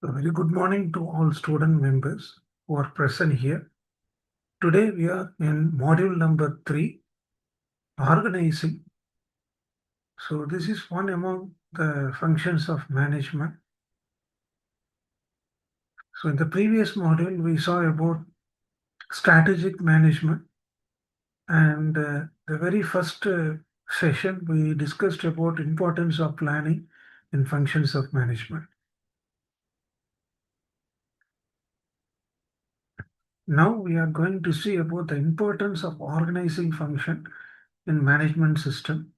A very good morning to all student members who are present here. Today we are in module number 3, organizing. So this is one among the functions of management. So in the previous module, we saw about strategic management, and the very first session we discussed about importance of planning in functions of management. Now we are going to see about the importance of organizing function in management system.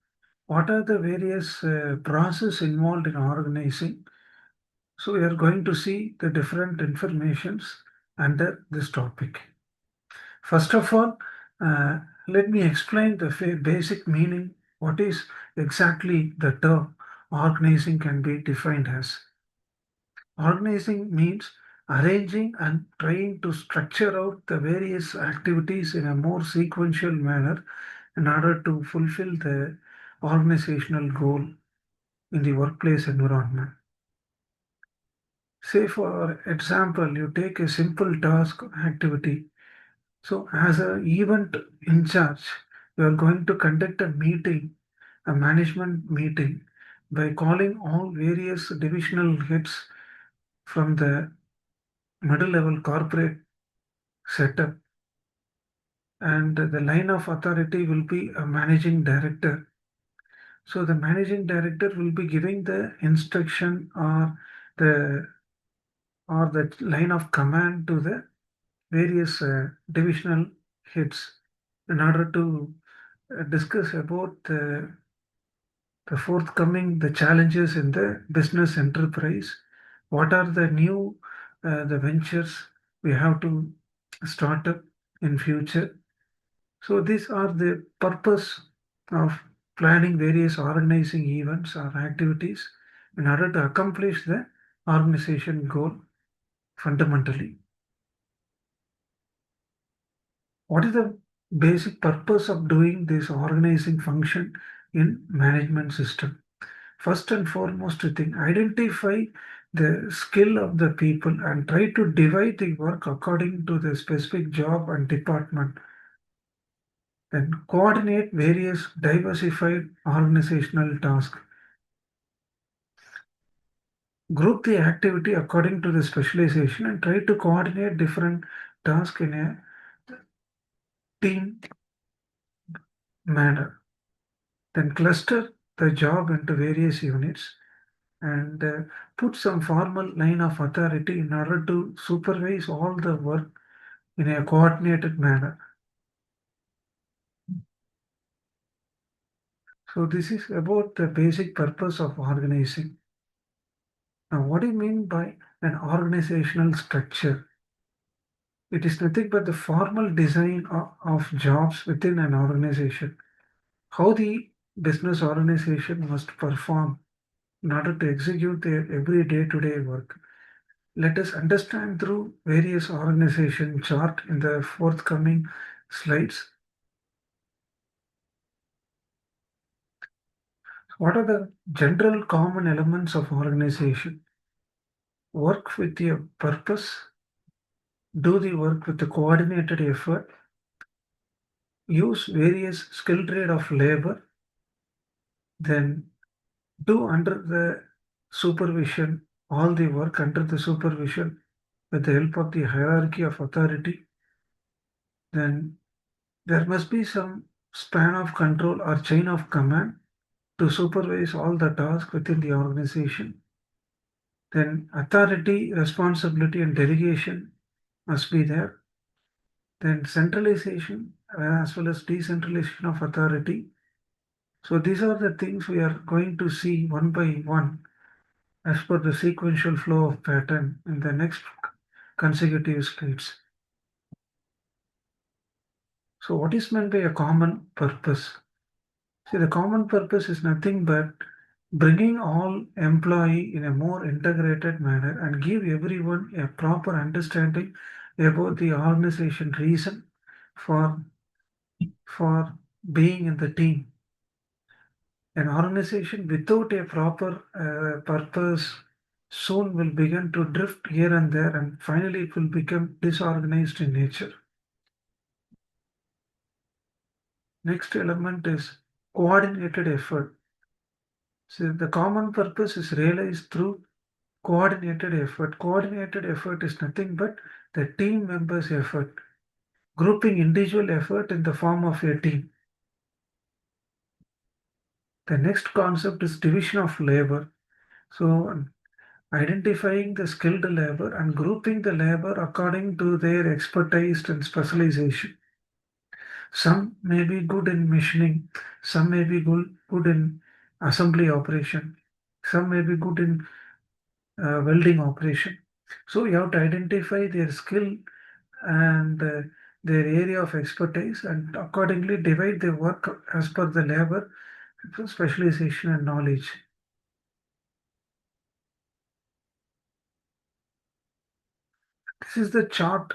What are the various process involved in organizing? So we are going to see the different informations under this topic. First of all, let me explain the basic meaning. What is exactly the term organizing can be defined as? Organizing means arranging and trying to structure out the various activities in a more sequential manner in order to fulfill the organizational goal in the workplace environment. Say for example, you take a simple task or activity. So as an event in charge, you are going to conduct a meeting, a management meeting, by calling all various divisional heads from the middle level corporate setup. And the line of authority will be a managing director. So the managing director will be giving the instruction the or the line of command to the various divisional heads in order to discuss about the forthcoming the challenges in the business enterprise. What are the new the ventures we have to start up in future? So these are the purpose of planning various organizing events or activities in order to accomplish the organization goal fundamentally. What is the basic purpose of doing this organizing function in management system? First and foremost thing, identify the skill of the people and try to divide the work according to the specific job and department. Then coordinate various diversified organizational tasks. Group the activity according to the specialization and try to coordinate different tasks in a team manner. Then cluster the job into various units and put some formal line of authority in order to supervise all the work in a coordinated manner. So this is about the basic purpose of organizing. Now, what do you mean by an organizational structure? It is nothing but the formal design of jobs within an organization. How the business organization must perform in order to execute their every day-to-day work. Let us understand through various organization chart in the forthcoming slides. What are the general common elements of organization? Work with a purpose, do the work with a coordinated effort, use various skilled trade of labor, then do under the supervision, all the work under the supervision with the help of the hierarchy of authority. Then there must be some span of control or chain of command to supervise all the tasks within the organization. Then authority, responsibility, and delegation must be there. Then centralization as well as decentralization of authority. So these are the things we are going to see one by one as per the sequential flow of pattern in the next consecutive slides. So what is meant by a common purpose? See, the common purpose is nothing but bringing all employee in a more integrated manner and give everyone a proper understanding about the organization reason for being in the team. An organization without a proper purpose soon will begin to drift here and there, and finally it will become disorganized in nature. Next element is coordinated effort. So the common purpose is realized through coordinated effort. Coordinated effort is nothing but the team members' effort, grouping individual effort in the form of a team. The next concept is division of labor. So identifying the skilled labor and grouping the labor according to their expertise and specialization. Some may be good in machining, some may be good in assembly operation, some may be good in welding operation. So you have to identify their skill and their area of expertise and accordingly divide the work as per the labor specialization and knowledge. This is the chart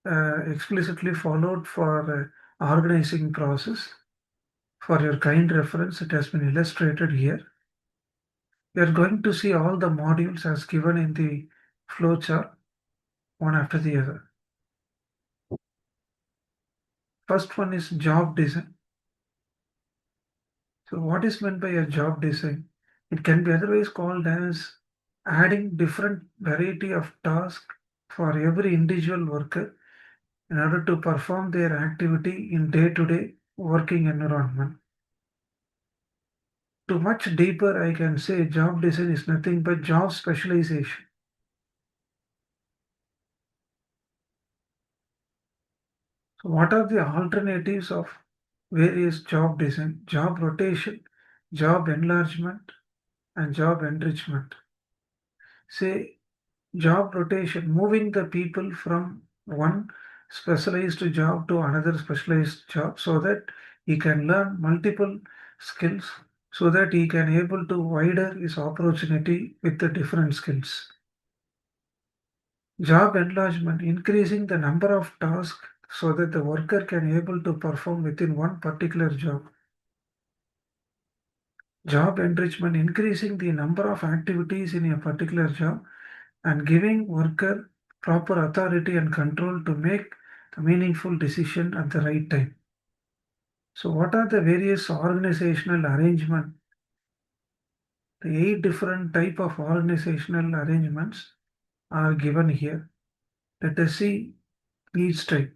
explicitly followed for organizing process. For your kind reference, it has been illustrated here. We are going to see all the modules as given in the flowchart, one after the other. First one is job design. So what is meant by a job design? It can be otherwise called as adding different variety of tasks for every individual worker in order to perform their activity in day-to-day working environment. To much deeper, I can say job design is nothing but job specialization. So what are the alternatives of various job design? Job rotation, job enlargement, and job enrichment. Say job rotation, moving the people from one specialized job to another specialized job so that he can learn multiple skills so that he can able to wider his opportunity with the different skills. Job enlargement, increasing the number of tasks so that the worker can able to perform within one particular job. Job enrichment, increasing the number of activities in a particular job and giving worker proper authority and control to make the meaningful decision at the right time. So what are the various organizational arrangement? The 8 different type of organizational arrangements are given here. Let us see each type.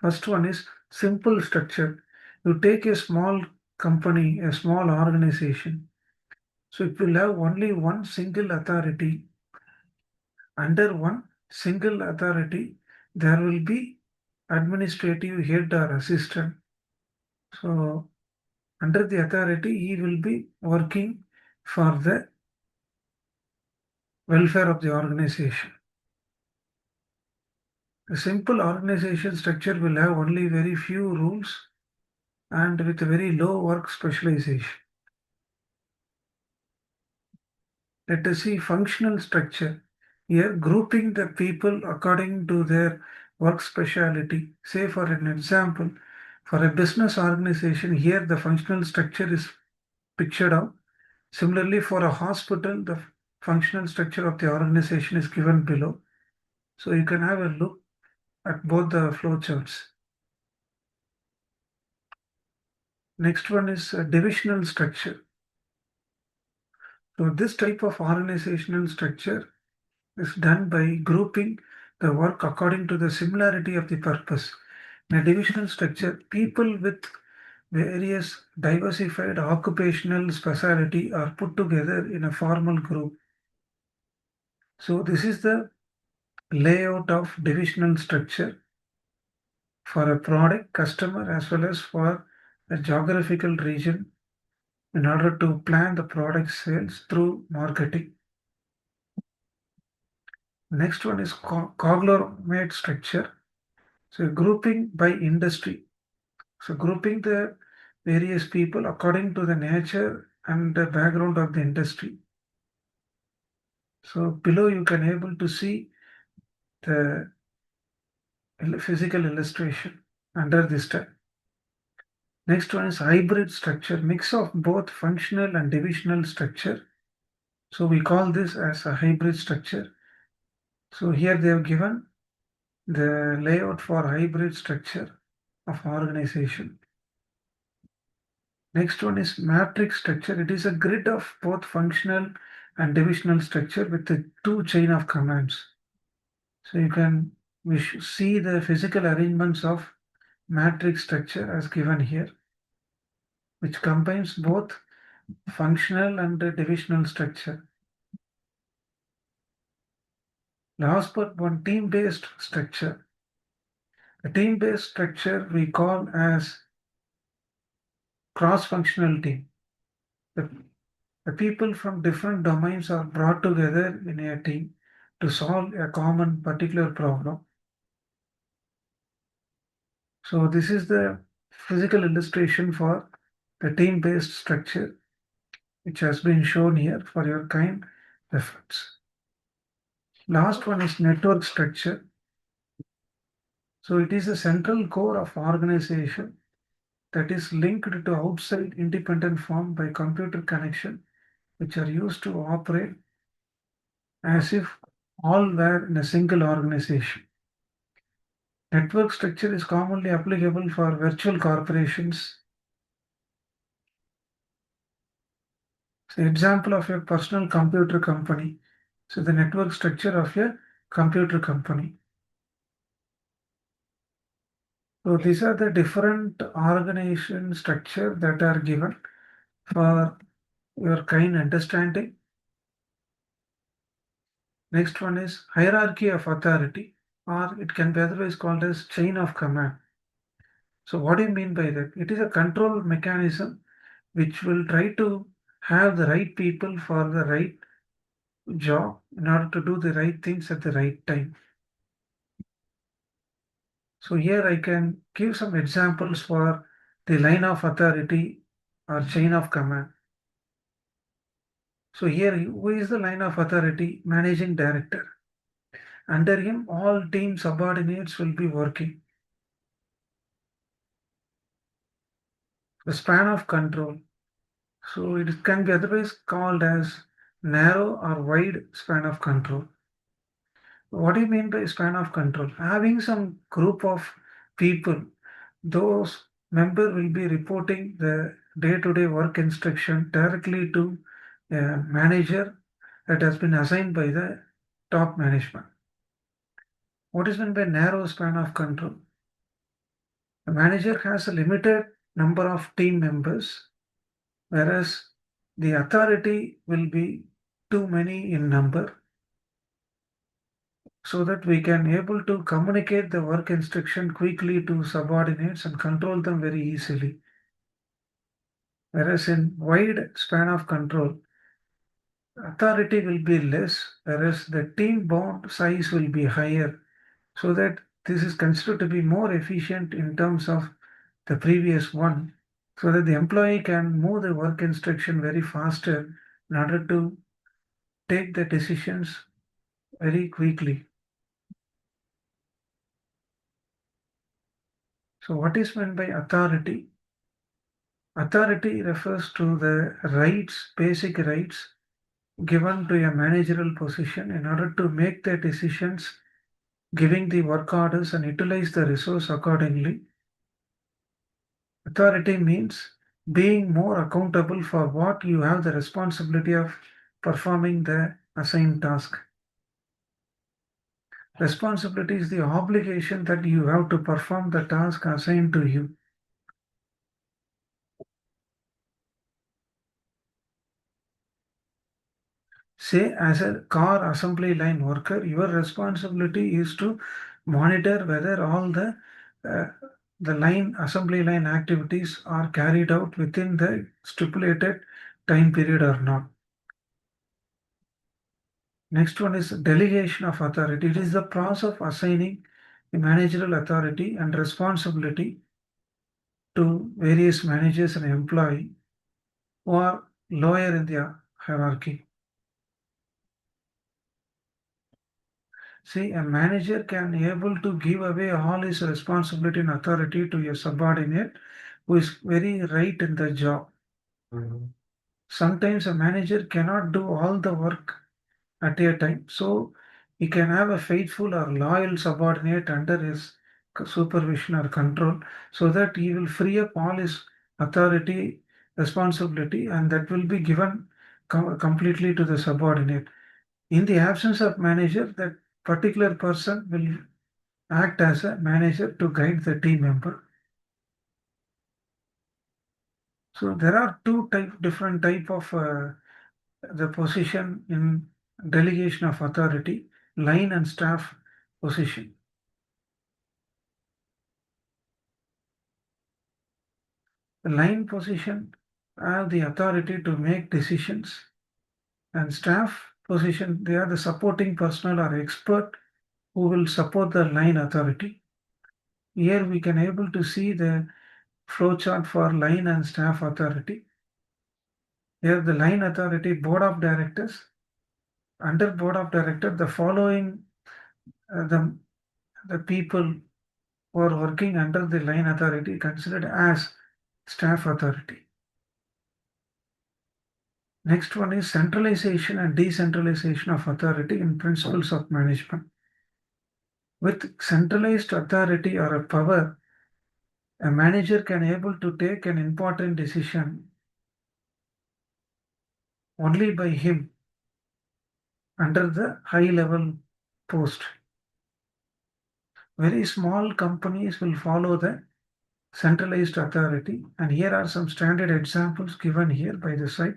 First one is simple structure. You take a small company, a small organization. So it will have only one single authority. Under one single authority, there will be administrative head or assistant. So under the authority, he will be working for the welfare of the organization. A simple organization structure will have only very few rules and with very low work specialization. Let us see functional structure. Here, grouping the people according to their work specialty. Say for an example, for a business organization, here the functional structure is pictured out. Similarly, for a hospital, the functional structure of the organization is given below. So you can have a look at both the flowcharts. Next one is divisional structure. So this type of organizational structure is done by grouping the work according to the similarity of the purpose. In a divisional structure, people with various diversified occupational specialty are put together in a formal group. So this is the layout of divisional structure for a product customer as well as for a geographical region in order to plan the product sales through marketing. Next one is conglomerate structure. So grouping by industry. So grouping the various people according to the nature and the background of the industry. So below you can able to see the physical illustration under this tab. Next one is hybrid structure, mix of both functional and divisional structure. So we call this as a hybrid structure. So here they have given the layout for hybrid structure of organization. Next one is matrix structure. It is a grid of both functional and divisional structure with the two chain of commands. So we see the physical arrangements of matrix structure as given here, which combines both functional and divisional structure. Last but one, team-based structure. A team-based structure we call as cross-functional team. The, the people from different domains are brought together in a team to solve a common particular problem. So this is the physical illustration for the team-based structure, which has been shown here for your kind reference. Last one is network structure. So it is a central core of organization that is linked to outside independent firm by computer connection, which are used to operate as if all were in a single organization. Network structure is commonly applicable for virtual corporations. So example of a personal computer company. So the network structure of a computer company. So these are the different organization structure that are given for your kind understanding. Next one is hierarchy of authority, or it can be otherwise called as chain of command. So what do you mean by that? It is a control mechanism which will try to have the right people for the right job in order to do the right things at the right time. So here I can give some examples for the line of authority or chain of command. So here, who is the line of authority? Managing director. Under him, all team subordinates will be working. The span of control. So it can be otherwise called as narrow or wide span of control. What do you mean by span of control? Having some group of people, those member will be reporting the day-to-day work instruction directly to a manager that has been assigned by the top management. What is meant by narrow span of control? The manager has a limited number of team members, whereas the authority will be too many in number, so that we can able to communicate the work instruction quickly to subordinates and control them very easily. Whereas in wide span of control, authority will be less, whereas the team bond size will be higher, so that this is considered to be more efficient in terms of the previous one, so that the employee can move the work instruction very faster in order to take the decisions very quickly. So what is meant by authority? Authority refers to the rights, basic rights given to a managerial position in order to make the decisions, giving the work orders and utilize the resource accordingly. Authority means being more accountable for what you have the responsibility of performing the assigned task. Responsibility is the obligation that you have to perform the task assigned to you. Say, as a car assembly line worker, your responsibility is to monitor whether all uh, the line assembly line activities are carried out within the stipulated time period or not. Next one is delegation of authority. It is the process of assigning the managerial authority and responsibility to various managers and employee who are lower in the hierarchy. See, a manager can able to give away all his responsibility and authority to a subordinate who is very right in the job. Mhm. Sometimes a manager cannot do all the work at a time. So he can have a faithful or loyal subordinate under his supervision or control so that he will free up all his authority, responsibility, and that will be given completely to the subordinate. In the absence of manager, that particular person will act as a manager to guide the team member. So there are different type of the position in delegation of authority, line and staff position. The line position have the authority to make decisions, and staff position, they are the supporting personnel or expert who will support the line authority. Here we can able to see the flowchart for line and staff authority. Here the line authority board of directors. Under board of director, the following the people who are working under the line authority considered as staff authority. Next one is centralization and decentralization of authority in principles of management. With centralized authority or a power, a manager can able to take an important decision only by him under the high level post. Very small companies will follow the centralized authority, and here are some standard examples given here by the side.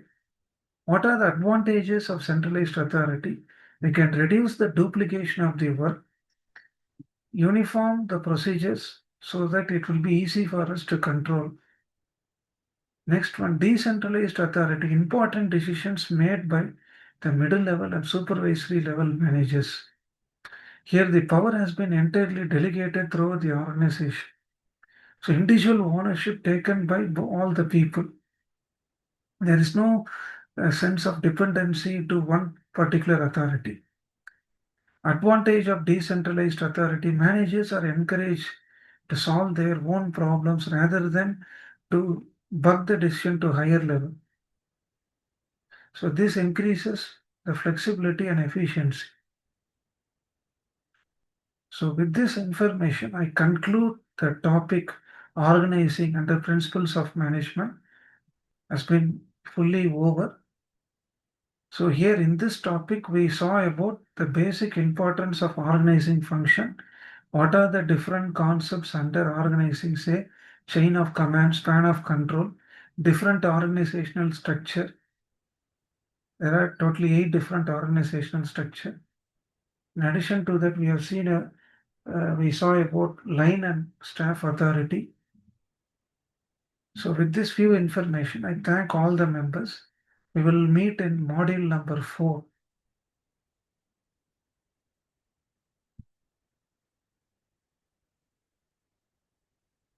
What are the advantages of centralized authority? We can reduce the duplication of the work, uniform the procedures so that it will be easy for us to control. Next one, decentralized authority, important decisions made by the middle level and supervisory level managers. Here the power has been entirely delegated through the organization. So individual ownership taken by all the people. There is no sense of dependency to one particular authority. Advantage of decentralized authority, managers are encouraged to solve their own problems rather than to bug the decision to higher level. So this increases the flexibility and efficiency. So with this information, I conclude the topic organizing under principles of management has been fully over. So here in this topic, we saw about the basic importance of organizing function. What are the different concepts under organizing, say, chain of command, span of control, different organizational structure. There are totally 8 different organizational structure. In addition to that, we have seen we saw about line and staff authority. So with this few information, I thank all the members. We will meet in module number 4.